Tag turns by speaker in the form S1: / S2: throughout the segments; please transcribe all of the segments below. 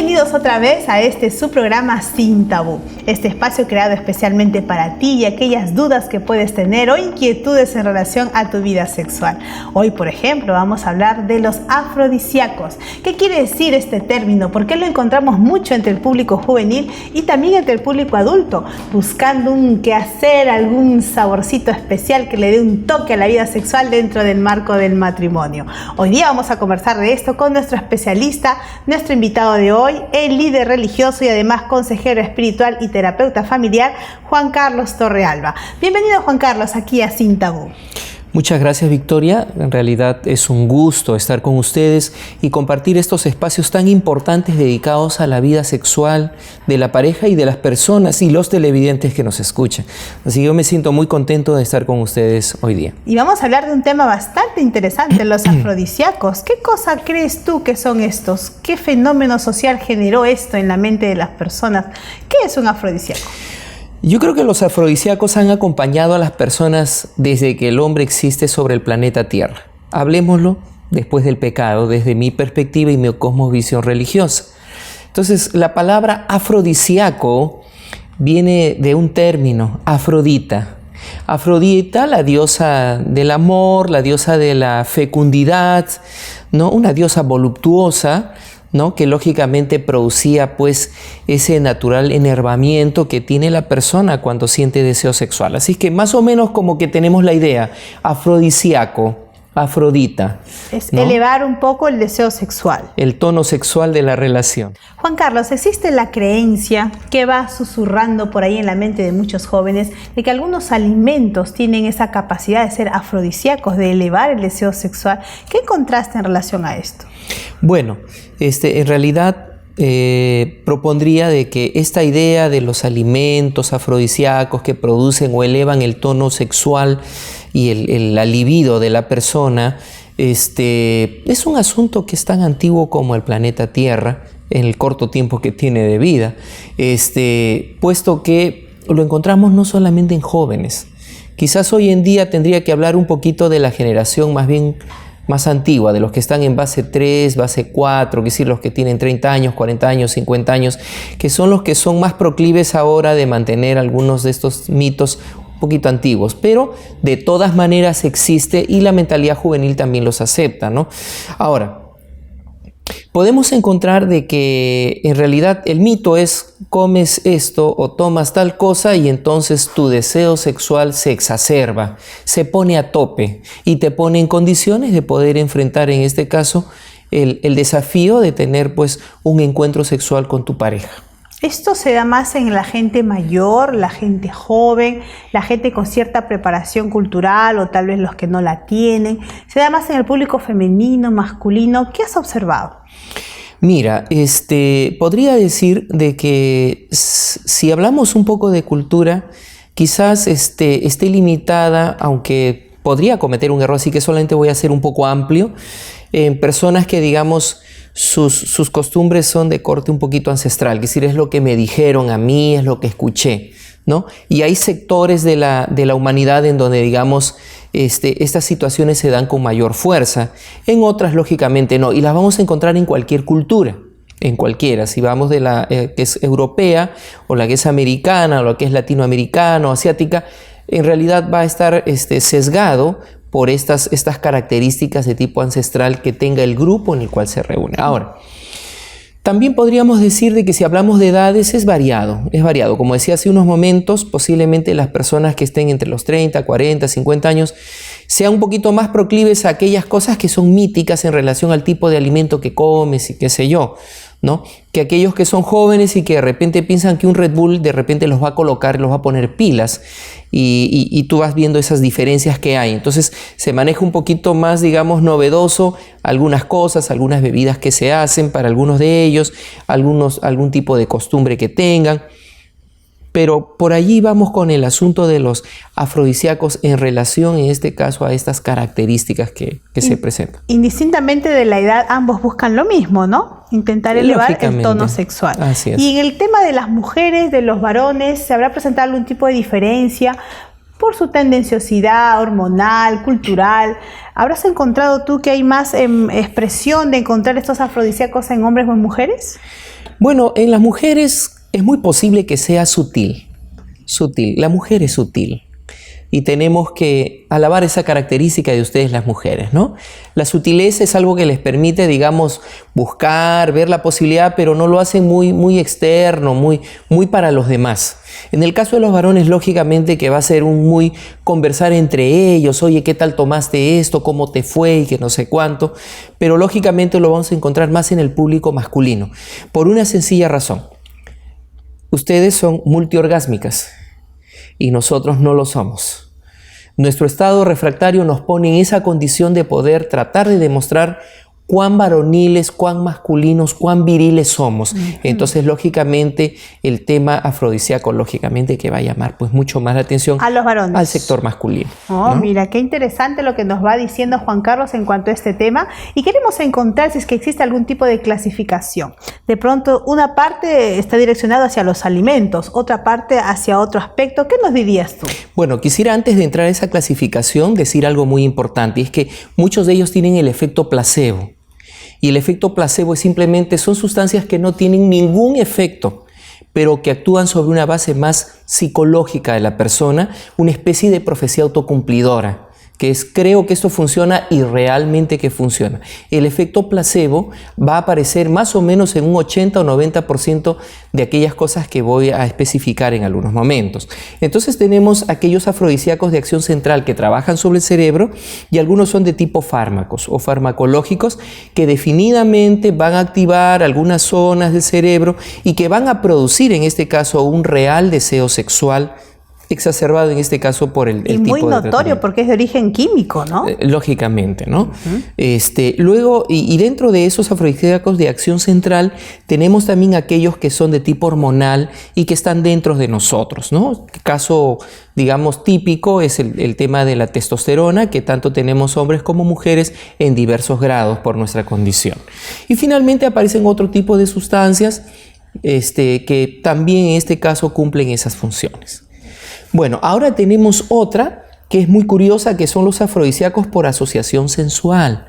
S1: Bienvenidos otra vez a su programa Sin Tabú, este espacio creado especialmente para ti y aquellas dudas que puedes tener o inquietudes en relación a tu vida sexual. Hoy, por ejemplo, vamos a hablar de los afrodisíacos. ¿Qué quiere decir este término? ¿Por qué lo encontramos mucho entre el público juvenil y también entre el público adulto? Buscando un quehacer, algún saborcito especial que le dé un toque a la vida sexual dentro del marco del matrimonio. Hoy día vamos a conversar de esto con nuestro especialista, nuestro invitado de hoy, el líder religioso y además consejero espiritual y terapeuta familiar, Juan Carlos Torrealba. Bienvenido, Juan Carlos, aquí a Sin Tabú.
S2: Muchas gracias, Victoria. En realidad es un gusto estar con ustedes y compartir estos espacios tan importantes dedicados a la vida sexual de la pareja y de las personas y los televidentes que nos escuchan. Así que yo me siento muy contento de estar con ustedes hoy día.
S1: Y vamos a hablar de un tema bastante interesante, los afrodisíacos. ¿Qué cosa crees tú que son estos? ¿Qué fenómeno social generó esto en la mente de las personas? ¿Qué es un afrodisíaco?
S2: Yo creo que los afrodisíacos han acompañado a las personas desde que el hombre existe sobre el planeta Tierra. Hablemoslo después del pecado, desde mi perspectiva y mi cosmovisión religiosa. Entonces, la palabra afrodisíaco viene de un término, Afrodita. Afrodita, la diosa del amor, la diosa de la fecundidad, ¿no? Una diosa voluptuosa, ¿no? Que lógicamente producía pues ese natural enervamiento que tiene la persona cuando siente deseo sexual. Así que más o menos como que tenemos la idea, afrodisíaco, Afrodita.
S1: Es,
S2: ¿no?
S1: Elevar un poco el deseo sexual.
S2: El tono sexual de la relación.
S1: Juan Carlos, existe la creencia que va susurrando por ahí en la mente de muchos jóvenes de que algunos alimentos tienen esa capacidad de ser afrodisíacos, de elevar el deseo sexual. ¿Qué encontraste en relación a esto?
S2: Bueno, en realidad propondría de que esta idea de los alimentos afrodisíacos que producen o elevan el tono sexual y la libido de la persona, es un asunto que es tan antiguo como el planeta Tierra, en el corto tiempo que tiene de vida, puesto que lo encontramos no solamente en jóvenes. Quizás hoy en día tendría que hablar un poquito de la generación más antigua, de los que están en base 3, base 4, es decir, los que tienen 30 años, 40 años, 50 años, que son los que son más proclives ahora de mantener algunos de estos mitos un poquito antiguos, pero de todas maneras existe y la mentalidad juvenil también los acepta, ¿no? Ahora, podemos encontrar de que en realidad el mito es comes esto o tomas tal cosa y entonces tu deseo sexual se exacerba, se pone a tope y te pone en condiciones de poder enfrentar en este caso el desafío de tener pues un encuentro sexual con tu pareja.
S1: ¿Esto se da más en la gente mayor, la gente joven, la gente con cierta preparación cultural o tal vez los que no la tienen? ¿Se da más en el público femenino, masculino? ¿Qué has observado?
S2: Mira, podría decir de que si hablamos un poco de cultura, quizás esté limitada, aunque podría cometer un error, así que solamente voy a ser un poco amplio, en personas que digamos sus costumbres son de corte un poquito ancestral, es decir, es lo que me dijeron a mí, es lo que escuché, ¿no? Y hay sectores de la humanidad en donde, digamos, estas situaciones se dan con mayor fuerza, en otras, lógicamente, no, y las vamos a encontrar en cualquier cultura, en cualquiera, si vamos de la que es europea, o la que es americana, o la que es latinoamericana o asiática, en realidad va a estar sesgado por estas características de tipo ancestral que tenga el grupo en el cual se reúne. Ahora, también podríamos decir de que si hablamos de edades es variado. Como decía hace unos momentos, posiblemente las personas que estén entre los 30, 40, 50 años sean un poquito más proclives a aquellas cosas que son míticas en relación al tipo de alimento que comes y qué sé yo, ¿no? Que aquellos que son jóvenes y que de repente piensan que un Red Bull de repente los va a colocar, los va a poner pilas y tú vas viendo esas diferencias que hay. Entonces se maneja un poquito más, digamos, novedoso algunas cosas, algunas bebidas que se hacen para algunos de ellos, algún tipo de costumbre que tengan. Pero por allí vamos con el asunto de los afrodisíacos en relación, en este caso, a estas características que se presentan.
S1: Indistintamente de la edad, ambos buscan lo mismo, ¿no? Intentar elevar el tono sexual.
S2: Así es.
S1: Y en el tema de las mujeres, de los varones, ¿se habrá presentado algún tipo de diferencia? por su tendenciosidad hormonal, cultural. ¿Habrás encontrado tú que hay más expresión de encontrar estos afrodisíacos en hombres o en mujeres?
S2: Bueno, en las mujeres es muy posible que sea sutil. La mujer es sutil. Y tenemos que alabar esa característica de ustedes las mujeres, ¿no? La sutileza es algo que les permite, digamos, buscar, ver la posibilidad, pero no lo hacen muy externo, muy para los demás. En el caso de los varones, lógicamente que va a ser un muy conversar entre ellos, oye, ¿qué tal tomaste esto? ¿Cómo te fue? Y que no sé cuánto. Pero lógicamente lo vamos a encontrar más en el público masculino, por una sencilla razón. Ustedes son multiorgásmicas y nosotros no lo somos. Nuestro estado refractario nos pone en esa condición de poder tratar de demostrar cuán varoniles, cuán masculinos, cuán viriles somos. Entonces, lógicamente, el tema afrodisíaco, lógicamente, que va a llamar pues mucho más la atención
S1: a los varones,
S2: al sector masculino.
S1: Oh, ¿no? Mira, qué interesante lo que nos va diciendo Juan Carlos en cuanto a este tema. Y queremos encontrar si es que existe algún tipo de clasificación. De pronto, una parte está direccionada hacia los alimentos, otra parte hacia otro aspecto. ¿Qué nos dirías tú?
S2: Bueno, quisiera antes de entrar a esa clasificación decir algo muy importante, y es que muchos de ellos tienen el efecto placebo. Y el efecto placebo es simplemente, son sustancias que no tienen ningún efecto, pero que actúan sobre una base más psicológica de la persona, una especie de profecía autocumplidora, que es creo que esto funciona y realmente que funciona. El efecto placebo va a aparecer más o menos en un 80 o 90% de aquellas cosas que voy a especificar en algunos momentos. Entonces tenemos aquellos afrodisíacos de acción central que trabajan sobre el cerebro y algunos son de tipo fármacos o farmacológicos que definidamente van a activar algunas zonas del cerebro y que van a producir en este caso un real deseo sexual exacerbado en este caso por el tipo de
S1: muy notorio porque es de origen químico, ¿no?
S2: Lógicamente, ¿no? Luego, y dentro de esos afrodisíacos de acción central, tenemos también aquellos que son de tipo hormonal y que están dentro de nosotros, ¿no? El caso, digamos, típico es el tema de la testosterona, que tanto tenemos hombres como mujeres en diversos grados por nuestra condición. Y finalmente aparecen otro tipo de sustancias que también en este caso cumplen esas funciones. Bueno, ahora tenemos otra que es muy curiosa, que son los afrodisíacos por asociación sensual,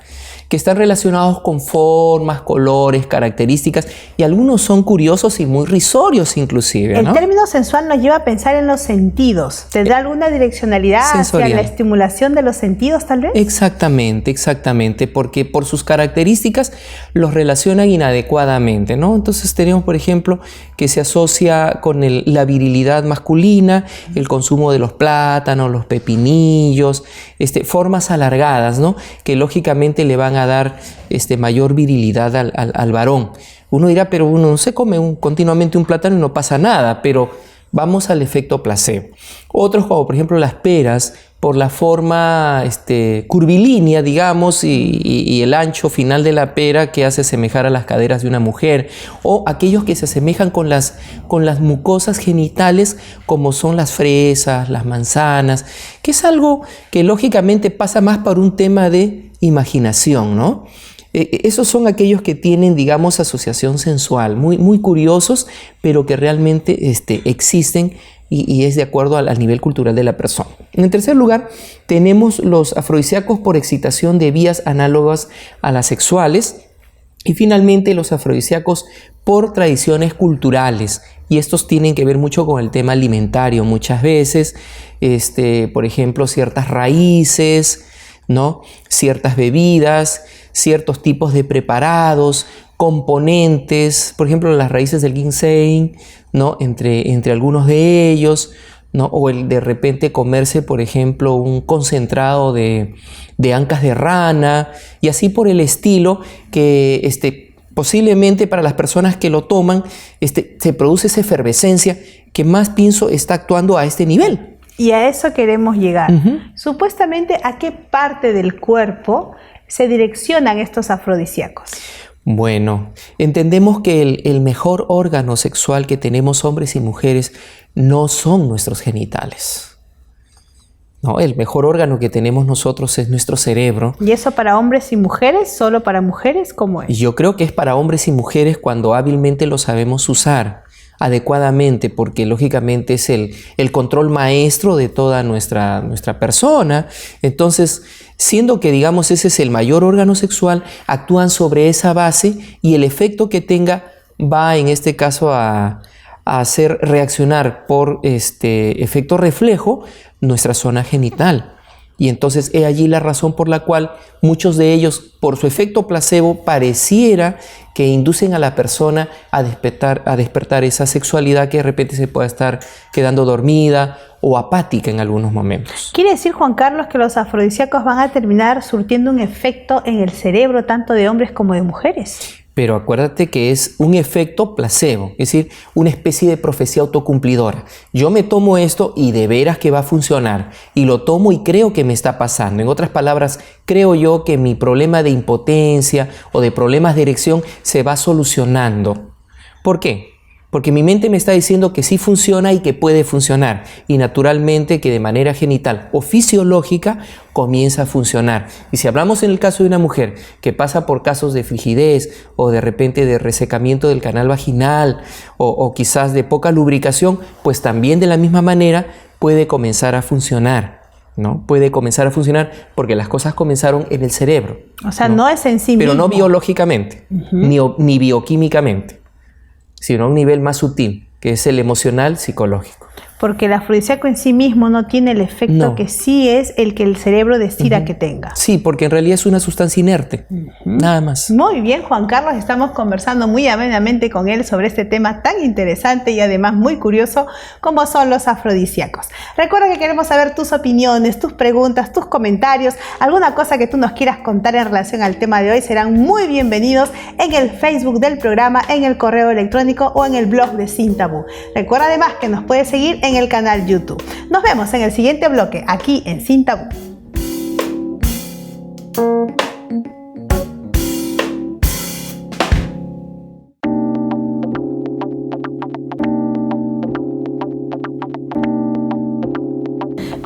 S2: que están relacionados con formas, colores, características, y algunos son curiosos y muy risorios inclusive, ¿no?
S1: El término sensual nos lleva a pensar en los sentidos. ¿Tendrá alguna direccionalidad sensorial hacia la estimulación de los sentidos, tal vez?
S2: Exactamente, porque por sus características los relacionan inadecuadamente, ¿no? Entonces tenemos, por ejemplo, que se asocia con la virilidad masculina, el consumo de los plátanos, los pepinillos, formas alargadas, ¿no? Que lógicamente le van a dar mayor virilidad al varón. Uno dirá, pero uno se come continuamente un plátano y no pasa nada, pero vamos al efecto placebo. Otros, como por ejemplo las peras, por la forma curvilínea, digamos, y el ancho final de la pera que hace asemejar a las caderas de una mujer, o aquellos que se asemejan con las mucosas genitales, como son las fresas, las manzanas, que es algo que lógicamente pasa más por un tema de imaginación, ¿no? Esos son aquellos que tienen, digamos, asociación sensual, muy curiosos, pero que realmente existen y es de acuerdo al nivel cultural de la persona. En tercer lugar, tenemos los afrodisíacos por excitación de vías análogas a las sexuales y finalmente los afrodisíacos por tradiciones culturales. Y estos tienen que ver mucho con el tema alimentario muchas veces, por ejemplo, ciertas raíces, ¿no? Ciertas bebidas, ciertos tipos de preparados, componentes, por ejemplo, las raíces del ginseng, ¿no? Entre algunos de ellos, ¿no? O el de repente comerse, por ejemplo, un concentrado de ancas de rana y así por el estilo que posiblemente para las personas que lo toman se produce esa efervescencia que más pienso está actuando a este nivel.
S1: Y a eso queremos llegar. Supuestamente, ¿a qué parte del cuerpo se direccionan estos afrodisíacos?
S2: Bueno, entendemos que el mejor órgano sexual que tenemos hombres y mujeres no son nuestros genitales. No, el mejor órgano que tenemos nosotros es nuestro cerebro.
S1: ¿Y eso para hombres y mujeres? ¿Solo para mujeres? ¿Cómo es?
S2: Yo creo que es para hombres y mujeres cuando hábilmente lo sabemos usar. adecuadamente, porque lógicamente es el control maestro de toda nuestra persona. Entonces, siendo que, digamos, ese es el mayor órgano sexual, actúan sobre esa base y el efecto que tenga va, en este caso, a hacer reaccionar por efecto reflejo nuestra zona genital. Y entonces es allí la razón por la cual muchos de ellos, por su efecto placebo, pareciera que inducen a la persona a despertar esa sexualidad que de repente se pueda estar quedando dormida o apática en algunos momentos.
S1: ¿Quiere decir, Juan Carlos, que los afrodisíacos van a terminar surtiendo un efecto en el cerebro tanto de hombres como de mujeres?
S2: Pero acuérdate que es un efecto placebo, es decir, una especie de profecía autocumplidora. Yo me tomo esto y de veras que va a funcionar, y lo tomo y creo que me está pasando. En otras palabras, creo yo que mi problema de impotencia o de problemas de erección se va solucionando. ¿Por qué? Porque mi mente me está diciendo que sí funciona y que puede funcionar. Y naturalmente que de manera genital o fisiológica comienza a funcionar. Y si hablamos en el caso de una mujer que pasa por casos de frigidez o de repente de resecamiento del canal vaginal o quizás de poca lubricación, pues también de la misma manera puede comenzar a funcionar, ¿no? Puede comenzar a funcionar porque las cosas comenzaron en el cerebro.
S1: O sea, no es en sí mismo.
S2: Pero no biológicamente, ni bioquímicamente, sino a un nivel más sutil, que es el emocional psicológico.
S1: Porque el afrodisíaco en sí mismo no tiene el efecto que sí es el que el cerebro decida que tenga.
S2: Sí, porque en realidad es una sustancia inerte, nada más.
S1: Muy bien, Juan Carlos, estamos conversando muy amenamente con él sobre este tema tan interesante y además muy curioso como son los afrodisíacos. Recuerda que queremos saber tus opiniones, tus preguntas, tus comentarios, alguna cosa que tú nos quieras contar en relación al tema de hoy, serán muy bienvenidos en el Facebook del programa, en el correo electrónico o en el blog de Sin Tabú. Recuerda además que nos puedes seguir en el canal YouTube. Nos vemos en el siguiente bloque aquí en Sin Tabú.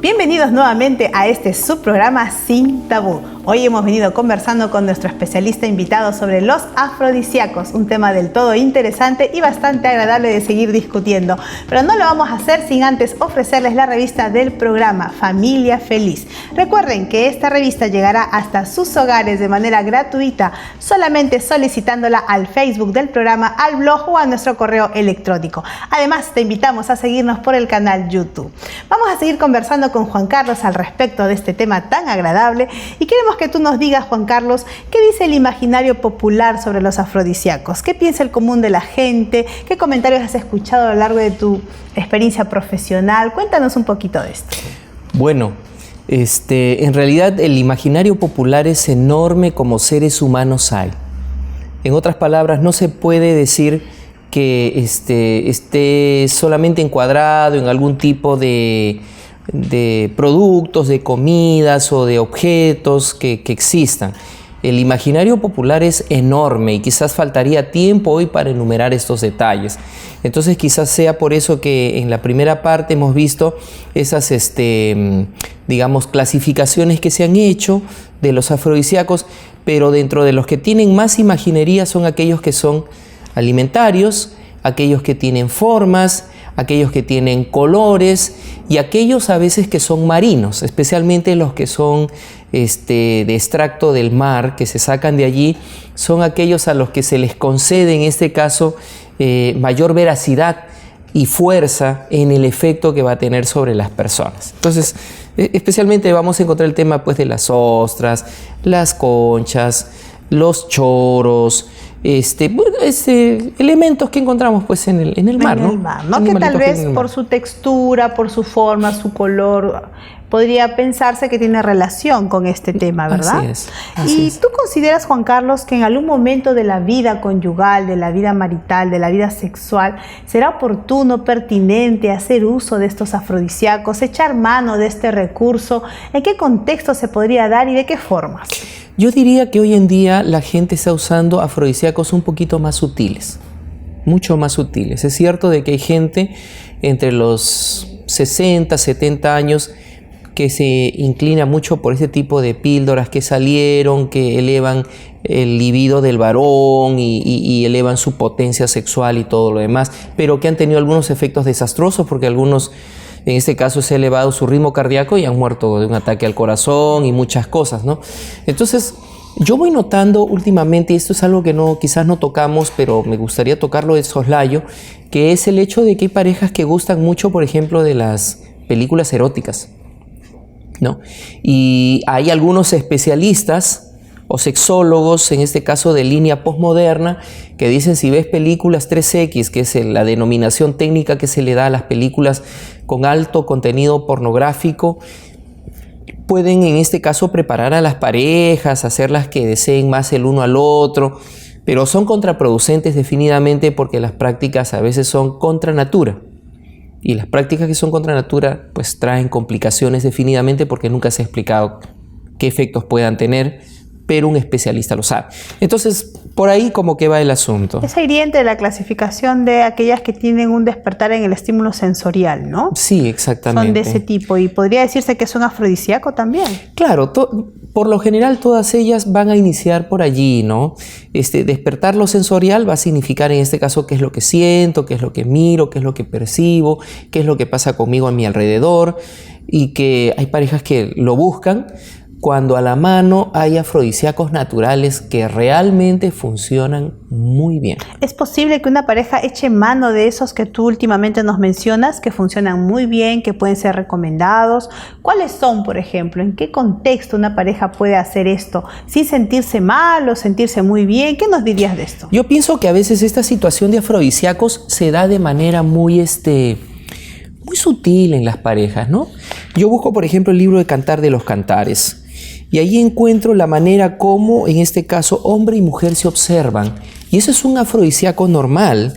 S1: Bienvenidos nuevamente a este subprograma Sin Tabú. Hoy hemos venido conversando con nuestro especialista invitado sobre los afrodisíacos, un tema del todo interesante y bastante agradable de seguir discutiendo. Pero no lo vamos a hacer sin antes ofrecerles la revista del programa Familia Feliz. Recuerden que esta revista llegará hasta sus hogares de manera gratuita, solamente solicitándola al Facebook del programa, al blog o a nuestro correo electrónico. Además, te invitamos a seguirnos por el canal YouTube. Vamos a seguir conversando con Juan Carlos al respecto de este tema tan agradable y queremos que tú nos digas, Juan Carlos, ¿qué dice el imaginario popular sobre los afrodisíacos? ¿Qué piensa el común de la gente? ¿Qué comentarios has escuchado a lo largo de tu experiencia profesional? Cuéntanos un poquito de esto.
S2: Bueno, en realidad el imaginario popular es enorme como seres humanos hay. En otras palabras, no se puede decir que esté solamente encuadrado en algún tipo de productos, de comidas o de objetos que existan. El imaginario popular es enorme y quizás faltaría tiempo hoy para enumerar estos detalles. Entonces quizás sea por eso que en la primera parte hemos visto esas, digamos, clasificaciones que se han hecho de los afrodisíacos, pero dentro de los que tienen más imaginería son aquellos que son alimentarios, aquellos que tienen formas, aquellos que tienen colores y aquellos a veces que son marinos, especialmente los que son de extracto del mar, que se sacan de allí, son aquellos a los que se les concede en este caso mayor veracidad y fuerza en el efecto que va a tener sobre las personas. Entonces, especialmente vamos a encontrar el tema pues, de las ostras, las conchas, los choros, elementos que encontramos pues en el mar, ¿no?
S1: En el mar, ¿no? Que tal vez por su textura, por su forma, su color, podría pensarse que tiene relación con este tema, ¿verdad? Así es. ¿Tú consideras, Juan Carlos, que en algún momento de la vida conyugal, de la vida marital, de la vida sexual, será oportuno, pertinente hacer uso de estos afrodisíacos, echar mano de este recurso? ¿En qué contexto se podría dar y de qué formas?
S2: Yo diría que hoy en día la gente está usando afrodisíacos un poquito más sutiles, mucho más sutiles. Es cierto de que hay gente entre los 60, 70 años que se inclina mucho por ese tipo de píldoras que salieron, que elevan el libido del varón y elevan su potencia sexual y todo lo demás, pero que han tenido algunos efectos desastrosos porque algunos, en este caso, se ha elevado su ritmo cardíaco y han muerto de un ataque al corazón y muchas cosas, ¿no? Entonces, yo voy notando últimamente, y esto es algo que quizás no tocamos, pero me gustaría tocarlo de soslayo, que es el hecho de que hay parejas que gustan mucho, por ejemplo, de las películas eróticas, ¿no? Y hay algunos especialistas o sexólogos, en este caso de línea postmoderna, que dicen si ves películas 3X, que es la denominación técnica que se le da a las películas con alto contenido pornográfico, pueden en este caso preparar a las parejas, hacerlas que deseen más el uno al otro, pero son contraproducentes definitivamente porque las prácticas a veces son contra natura. Y las prácticas que son contra natura pues traen complicaciones definitivamente porque nunca se ha explicado qué efectos puedan tener, pero un especialista lo sabe. Entonces, por ahí como que va el asunto.
S1: Es hiriente la clasificación de aquellas que tienen un despertar en el estímulo sensorial, ¿no?
S2: Sí, exactamente.
S1: Son de ese tipo y podría decirse que son afrodisíaco también.
S2: Claro, por lo general todas ellas van a iniciar por allí, ¿no? Despertar lo sensorial va a significar en este caso qué es lo que siento, qué es lo que miro, qué es lo que percibo, qué es lo que pasa conmigo a mi alrededor, y que hay parejas que lo buscan cuando a la mano hay afrodisíacos naturales que realmente funcionan muy bien.
S1: ¿Es posible que una pareja eche mano de esos que tú últimamente nos mencionas, que funcionan muy bien, que pueden ser recomendados? ¿Cuáles son, por ejemplo? ¿En qué contexto una pareja puede hacer esto sin sentirse mal o sentirse muy bien? ¿Qué nos dirías de esto?
S2: Yo pienso que a veces esta situación de afrodisíacos se da de manera muy sutil en las parejas, ¿no? Yo busco, por ejemplo, el libro de Cantar de los Cantares. Y ahí encuentro la manera como, en este caso, hombre y mujer se observan. Y eso es un afrodisíaco normal.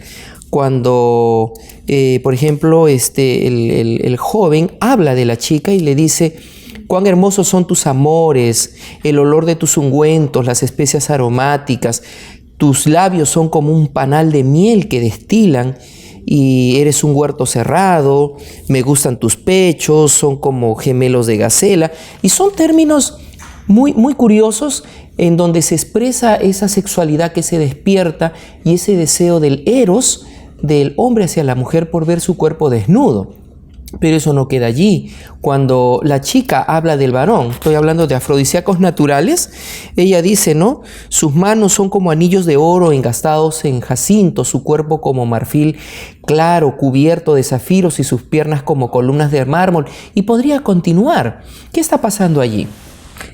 S2: Cuando, por ejemplo, el joven habla de la chica y le dice: cuán hermosos son tus amores, el olor de tus ungüentos, las especias aromáticas, tus labios son como un panal de miel que destilan, y eres un huerto cerrado, me gustan tus pechos, son como gemelos de gacela. Y son términos muy, muy curiosos en donde se expresa esa sexualidad que se despierta y ese deseo del eros del hombre hacia la mujer por ver su cuerpo desnudo. Pero eso no queda allí. Cuando la chica habla del varón, estoy hablando de afrodisíacos naturales, ella dice, ¿no? Sus manos son como anillos de oro engastados en jacinto, su cuerpo como marfil claro, cubierto de zafiros, y sus piernas como columnas de mármol. Y podría continuar. ¿Qué está pasando allí?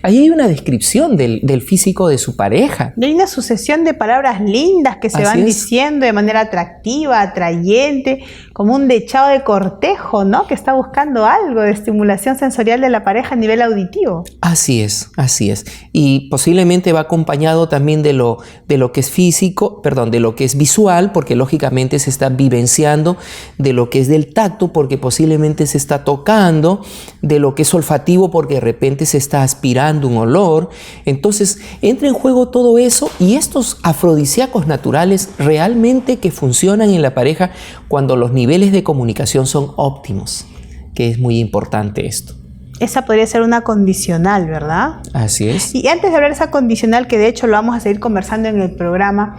S2: Ahí hay una descripción del físico de su pareja.
S1: Y hay una sucesión de palabras lindas que se van diciendo de manera atractiva, atrayente, como un dechado de cortejo, ¿no? Que está buscando algo de estimulación sensorial de la pareja a nivel auditivo.
S2: Así es, así es. Y posiblemente va acompañado también de lo que es físico, perdón, de lo que es visual, porque lógicamente se está vivenciando, de lo que es del tacto, porque posiblemente se está tocando, de lo que es olfativo, porque de repente se está aspirando un olor. Entonces entra en juego todo eso, y estos afrodisíacos naturales realmente que funcionan en la pareja cuando los niveles de comunicación son óptimos, que es muy importante esto.
S1: Esa podría ser una condicional, ¿verdad?
S2: Así es.
S1: Y antes de hablar de esa condicional, que de hecho lo vamos a seguir conversando en el programa,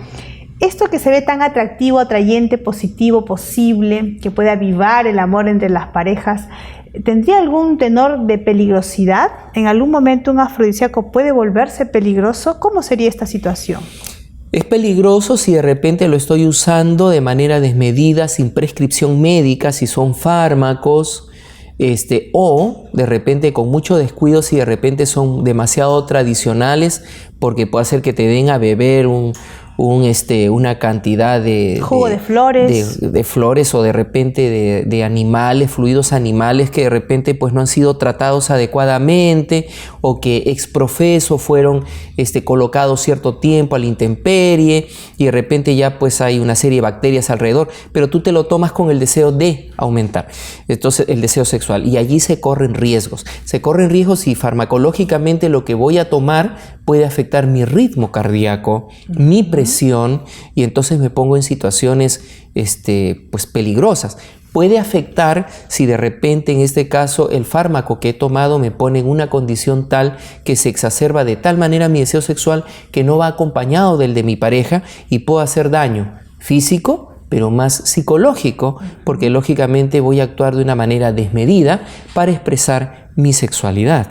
S1: esto que se ve tan atractivo, atrayente, positivo, posible, que puede avivar el amor entre las parejas, ¿tendría algún tenor de peligrosidad? ¿En algún momento un afrodisíaco puede volverse peligroso? ¿Cómo sería esta situación?
S2: Es peligroso si de repente lo estoy usando de manera desmedida, sin prescripción médica, si son fármacos, o de repente con mucho descuido si de repente son demasiado tradicionales, porque puede hacer que te den a beber una cantidad de
S1: jugo de flores,
S2: de flores, o de repente de animales, fluidos animales que de repente pues no han sido tratados adecuadamente, o que exprofeso fueron colocados cierto tiempo a la intemperie, y de repente ya pues hay una serie de bacterias alrededor, pero tú te lo tomas con el deseo de aumentar, entonces el deseo sexual, y allí se corren riesgos y farmacológicamente lo que voy a tomar puede afectar mi ritmo cardíaco, mi presión, y entonces me pongo en situaciones pues peligrosas. puede afectar si de repente en este caso el fármaco que he tomado me pone en una condición tal que se exacerba de tal manera mi deseo sexual que no va acompañado del de mi pareja y puedo hacer daño físico, pero más psicológico, porque lógicamente voy a actuar de una manera desmedida para expresar mi sexualidad.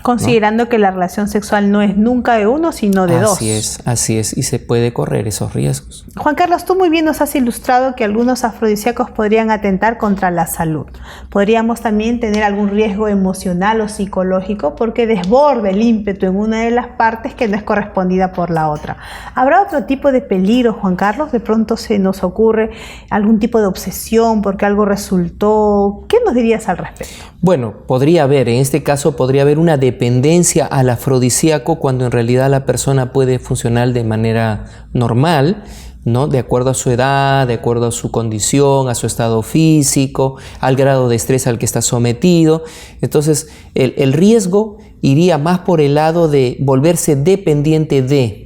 S1: Considerando, ¿no?, que la relación sexual no es nunca de uno, sino de dos.
S2: Así es, y se puede correr esos riesgos.
S1: Juan Carlos, tú muy bien nos has ilustrado que algunos afrodisíacos podrían atentar contra la salud. Podríamos también tener algún riesgo emocional o psicológico porque desborde el ímpetu en una de las partes que no es correspondida por la otra. ¿Habrá otro tipo de peligro, Juan Carlos? De pronto se nos ocurre algún tipo de obsesión porque algo resultó. ¿Qué nos dirías al respecto?
S2: Bueno, podría haber, en este caso podría haber una dependencia al afrodisíaco cuando en realidad la persona puede funcionar de manera normal, ¿no? De acuerdo a su edad, de acuerdo a su condición, a su estado físico, al grado de estrés al que está sometido. Entonces, el riesgo iría más por el lado de volverse dependiente de,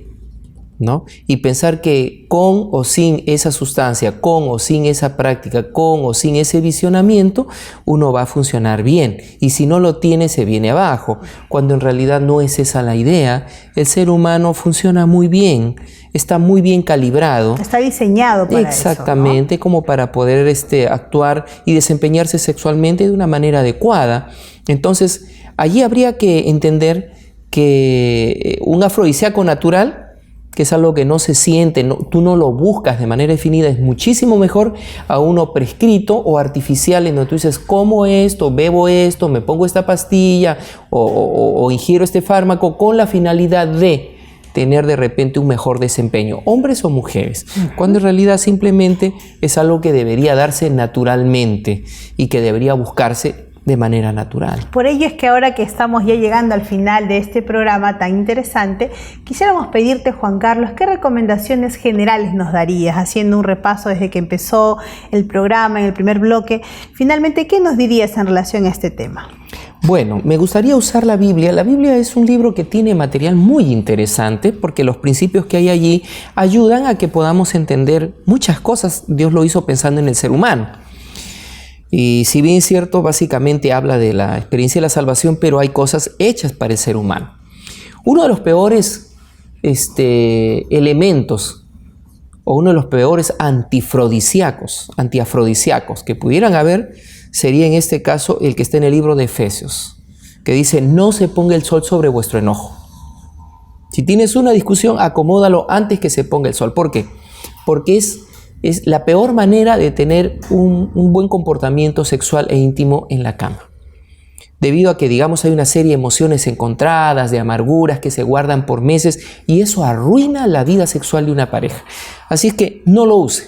S2: ¿no? Y pensar que con o sin esa sustancia, con o sin esa práctica, con o sin ese visionamiento, uno va a funcionar bien. Y si no lo tiene, se viene abajo. Cuando en realidad no es esa la idea, el ser humano funciona muy bien, está muy bien calibrado.
S1: Está diseñado para
S2: exactamente,
S1: eso, ¿no?
S2: Como para poder actuar y desempeñarse sexualmente de una manera adecuada. Entonces, allí habría que entender que un afrodisíaco natural, que es algo que no se siente, tú no lo buscas de manera definida, es muchísimo mejor a uno prescrito o artificial en donde tú dices, como esto, bebo esto, me pongo esta pastilla o ingiero este fármaco con la finalidad de tener de repente un mejor desempeño, hombres o mujeres, cuando en realidad simplemente es algo que debería darse naturalmente y que debería buscarse de manera natural.
S1: Por ello es que ahora que estamos ya llegando al final de este programa tan interesante, quisiéramos pedirte, Juan Carlos, ¿qué recomendaciones generales nos darías? Haciendo un repaso desde que empezó el programa, en el primer bloque, finalmente, ¿qué nos dirías en relación a este tema?
S2: Bueno, me gustaría usar la Biblia. La Biblia es un libro que tiene material muy interesante porque los principios que hay allí ayudan a que podamos entender muchas cosas. Dios lo hizo pensando en el ser humano. Y si bien es cierto, básicamente habla de la experiencia de la salvación, pero hay cosas hechas para el ser humano. Uno de los peores elementos o uno de los peores antiafrodisíacos que pudieran haber sería en este caso el que está en el libro de Efesios, que dice, no se ponga el sol sobre vuestro enojo. Si tienes una discusión, acomódalo antes que se ponga el sol. ¿Por qué? Porque es la peor manera de tener un buen comportamiento sexual e íntimo en la cama. Debido a que, digamos, hay una serie de emociones encontradas, de amarguras que se guardan por meses y eso arruina la vida sexual de una pareja. Así es que no lo use.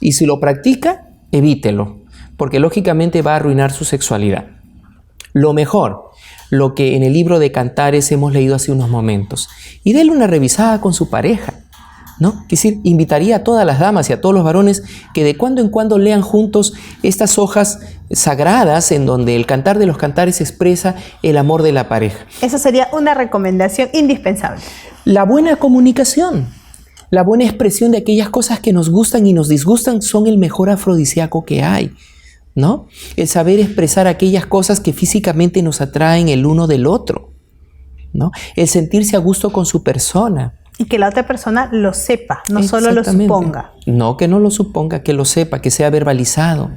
S2: Y si lo practica, evítelo, porque lógicamente va a arruinar su sexualidad. Lo mejor, lo que en el libro de Cantares hemos leído hace unos momentos, y déle una revisada con su pareja, ¿no? Es decir, invitaría a todas las damas y a todos los varones que de cuando en cuando lean juntos estas hojas sagradas en donde el Cantar de los Cantares expresa el amor de la pareja.
S1: Esa sería una recomendación indispensable.
S2: La buena comunicación, la buena expresión de aquellas cosas que nos gustan y nos disgustan son el mejor afrodisíaco que hay, ¿no? El saber expresar aquellas cosas que físicamente nos atraen el uno del otro, ¿no? El sentirse a gusto con su persona.
S1: Y que la otra persona lo sepa, no solo lo suponga.
S2: No, que no lo suponga, que lo sepa, que sea verbalizado.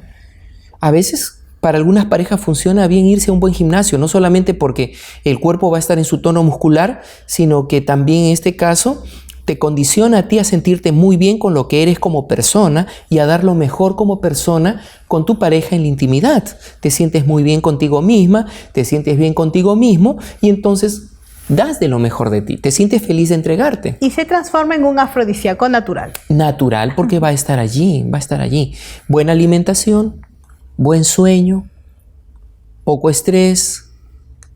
S2: A veces, para algunas parejas funciona bien irse a un buen gimnasio, no solamente porque el cuerpo va a estar en su tono muscular, sino que también en este caso te condiciona a ti a sentirte muy bien con lo que eres como persona y a dar lo mejor como persona con tu pareja en la intimidad. Te sientes muy bien contigo misma, te sientes bien contigo mismo y entonces das de lo mejor de ti, te sientes feliz de entregarte.
S1: Y se transforma en un afrodisíaco natural.
S2: Natural, porque va a estar allí, va a estar allí. Buena alimentación, buen sueño, poco estrés,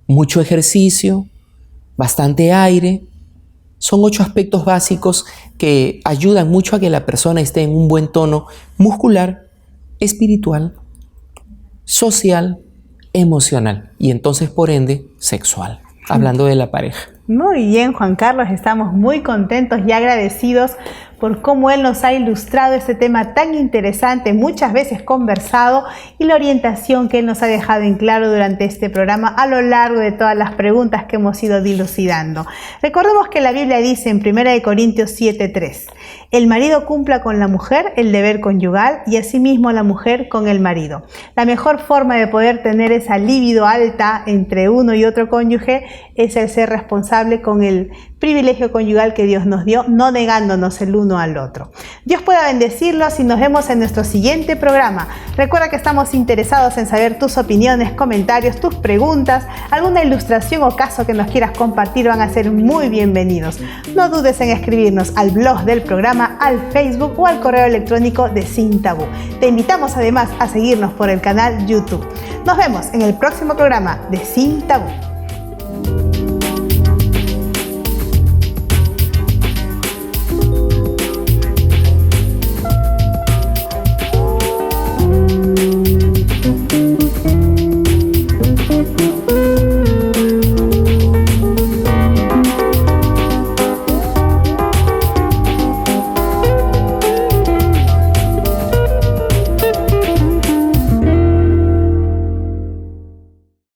S2: mucho ejercicio, bastante aire. Son 8 aspectos básicos que ayudan mucho a que la persona esté en un buen tono muscular, espiritual, social, emocional y entonces por ende sexual. Hablando de la pareja.
S1: Muy bien, Juan Carlos, estamos muy contentos y agradecidos por cómo él nos ha ilustrado este tema tan interesante, muchas veces conversado, y la orientación que él nos ha dejado en claro durante este programa a lo largo de todas las preguntas que hemos ido dilucidando. Recordemos que la Biblia dice en 1 Corintios 7:3, el marido cumpla con la mujer el deber conyugal y asimismo la mujer con el marido. La mejor forma de poder tener esa libido alta entre uno y otro cónyuge es el ser responsable con el privilegio conyugal que Dios nos dio, no negándonos el uno al otro. Dios pueda bendecirlos y nos vemos en nuestro siguiente programa. Recuerda que estamos interesados en saber tus opiniones, comentarios, tus preguntas, alguna ilustración o caso que nos quieras compartir, van a ser muy bienvenidos. No dudes en escribirnos al blog del programa, al Facebook o al correo electrónico de Sin Tabú. Te invitamos además a seguirnos por el canal YouTube. Nos vemos en el próximo programa de Sin Tabú.